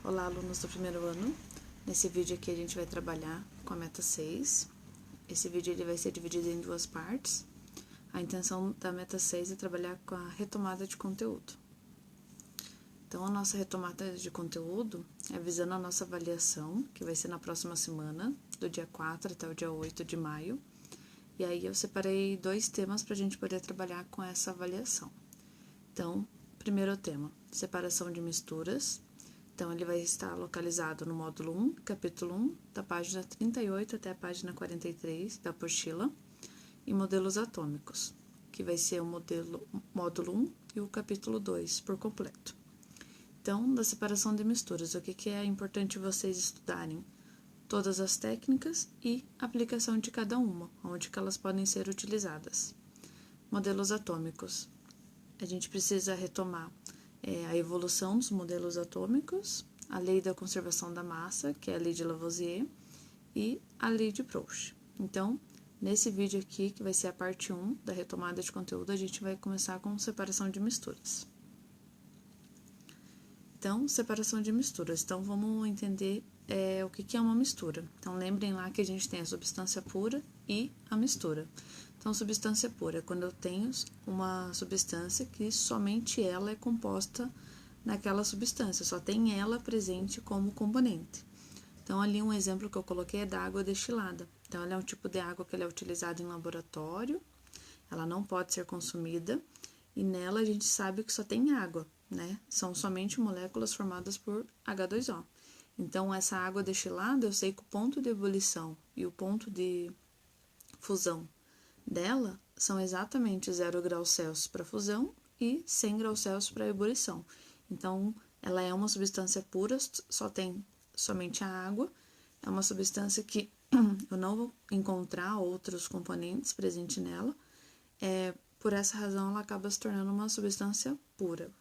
Olá, alunos do primeiro ano. Nesse vídeo aqui a gente vai trabalhar com a meta 6. Esse vídeo ele vai ser dividido em duas partes. A intenção da meta 6 é trabalhar com a retomada de conteúdo. Então, a nossa retomada de conteúdo é visando a nossa avaliação, que vai ser na próxima semana, do dia 4 até o dia 8 de maio. E aí eu separei 2 temas para a gente poder trabalhar com essa avaliação. Então, primeiro tema, separação de misturas. Então, ele vai estar localizado no módulo 1, capítulo 1, da página 38 até a página 43 da apostila, e modelos atômicos, que vai ser o módulo 1 e o capítulo 2 por completo. Então, da separação de misturas, o que é importante vocês estudarem? Todas as técnicas e aplicação de cada uma, onde que elas podem ser utilizadas. Modelos atômicos. A gente precisa retomar a evolução dos modelos atômicos, a lei da conservação da massa, que é a lei de Lavoisier, e a lei de Proust. Então, nesse vídeo aqui, que vai ser a parte 1 da retomada de conteúdo, a gente vai começar com separação de misturas. Então, separação de misturas. Então, vamos entender o que é uma mistura. Então, lembrem lá que a gente tem a substância pura e a mistura. Então, substância pura é quando eu tenho uma substância que somente ela é composta naquela substância, só tem ela presente como componente. Então, ali um exemplo que eu coloquei é da água destilada. Então, ela é um tipo de água que ela é utilizada em laboratório, ela não pode ser consumida, e nela a gente sabe que só tem água, né? São somente moléculas formadas por H2O. Então, essa água destilada, eu sei que o ponto de ebulição e o ponto de fusão dela são exatamente 0 graus Celsius para fusão e 100 graus Celsius para ebulição. Então, ela é uma substância pura, só tem somente a água. É uma substância que eu não vou encontrar outros componentes presentes nela. Por essa razão, ela acaba se tornando uma substância pura.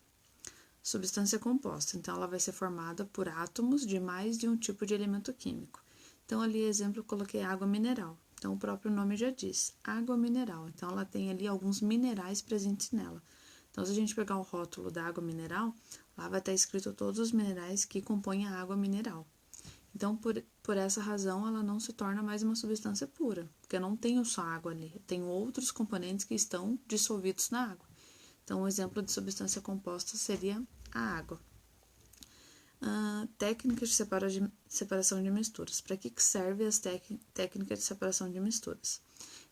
Substância composta, então ela vai ser formada por átomos de mais de um tipo de elemento químico. Então, ali, exemplo, eu coloquei água mineral. Então, o próprio nome já diz, água mineral. Então, ela tem ali alguns minerais presentes nela. Então, se a gente pegar o rótulo da água mineral, lá vai estar escrito todos os minerais que compõem a água mineral. Então, por essa razão, ela não se torna mais uma substância pura, porque eu não tenho só água ali, eu tenho outros componentes que estão dissolvidos na água. Então, um exemplo de substância composta seria a água. Técnicas de separação de misturas. Para que servem as técnicas de separação de misturas?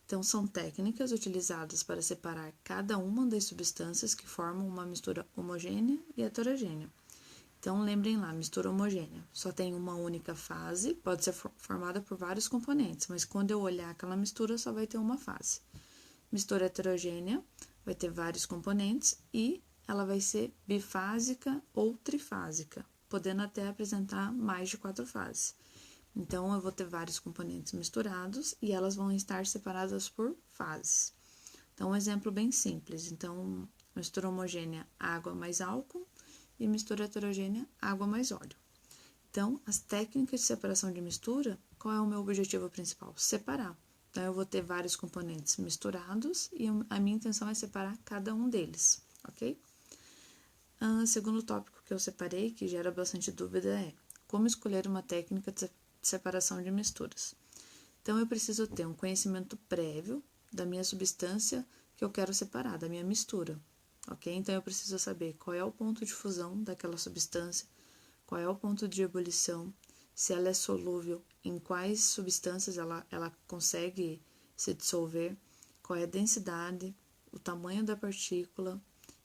Então, são técnicas utilizadas para separar cada uma das substâncias que formam uma mistura homogênea e heterogênea. Então, lembrem lá, mistura homogênea. Só tem uma única fase, pode ser formada por vários componentes, mas quando eu olhar aquela mistura, só vai ter uma fase. Mistura heterogênea vai ter vários componentes e ela vai ser bifásica ou trifásica, podendo até apresentar mais de 4 fases. Então, eu vou ter vários componentes misturados e elas vão estar separadas por fases. Então, um exemplo bem simples. Então, mistura homogênea, água mais álcool, e mistura heterogênea, água mais óleo. Então, as técnicas de separação de mistura, qual é o meu objetivo principal? Separar. Então, eu vou ter vários componentes misturados e a minha intenção é separar cada um deles, ok? Segundo tópico que eu separei, que gera bastante dúvida, é como escolher uma técnica de separação de misturas. Então, eu preciso ter um conhecimento prévio da minha substância que eu quero separar, da minha mistura, ok? Então, eu preciso saber qual é o ponto de fusão daquela substância, qual é o ponto de ebulição, se ela é solúvel, em quais substâncias ela consegue se dissolver, qual é a densidade, o tamanho da partícula,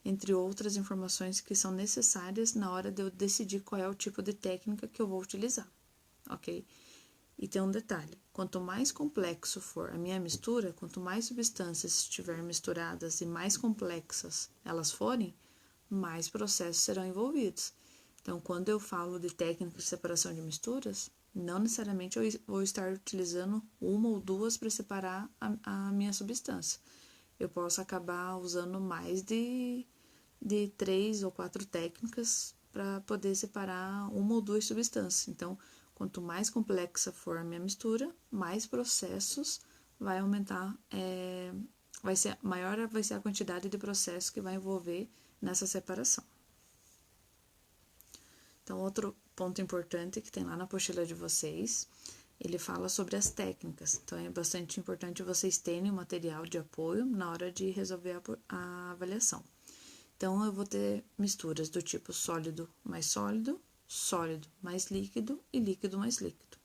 entre outras informações que são necessárias na hora de eu decidir qual é o tipo de técnica que eu vou utilizar, ok? E tem um detalhe, quanto mais complexo for a minha mistura, quanto mais substâncias estiverem misturadas e mais complexas elas forem, mais processos serão envolvidos. Então, quando eu falo de técnicas de separação de misturas, não necessariamente eu vou estar utilizando uma ou duas para separar a minha substância. Eu posso acabar usando mais de 3 ou 4 técnicas para poder separar uma ou duas substâncias. Então, quanto mais complexa for a minha mistura, mais processos vai aumentar, maior vai ser a quantidade de processos que vai envolver nessa separação. Então, outro ponto importante que tem lá na apostila de vocês, ele fala sobre as técnicas. Então, é bastante importante vocês terem um material de apoio na hora de resolver a avaliação. Então, eu vou ter misturas do tipo sólido mais líquido e líquido mais líquido.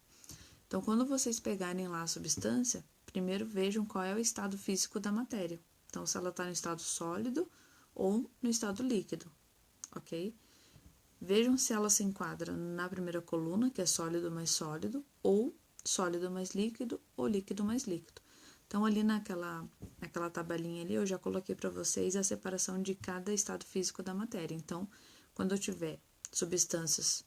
Então, quando vocês pegarem lá a substância, primeiro vejam qual é o estado físico da matéria. Então, se ela está no estado sólido ou no estado líquido, ok? Vejam se ela se enquadra na primeira coluna, que é sólido mais sólido, ou sólido mais líquido, ou líquido mais líquido. Então, ali naquela tabelinha ali, eu já coloquei para vocês a separação de cada estado físico da matéria. Então, quando eu tiver substâncias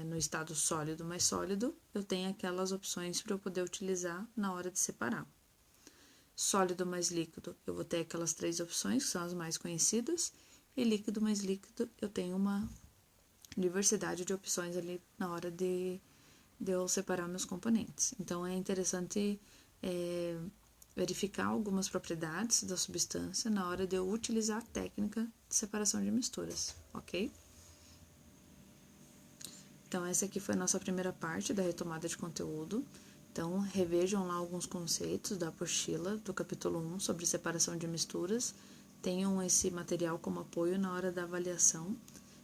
no estado sólido mais sólido, eu tenho aquelas opções para eu poder utilizar na hora de separar. Sólido mais líquido, eu vou ter aquelas 3 opções, que são as mais conhecidas, e líquido mais líquido, eu tenho uma diversidade de opções ali na hora de eu separar meus componentes. Então, é interessante verificar algumas propriedades da substância na hora de eu utilizar a técnica de separação de misturas, ok? Então, essa aqui foi a nossa primeira parte da retomada de conteúdo. Então, revejam lá alguns conceitos da apostila do capítulo 1 sobre separação de misturas. Tenham esse material como apoio na hora da avaliação,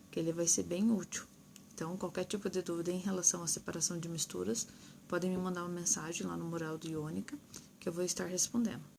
que ele vai ser bem útil. Então, qualquer tipo de dúvida em relação à separação de misturas, podem me mandar uma mensagem lá no mural do Iônica, que eu vou estar respondendo.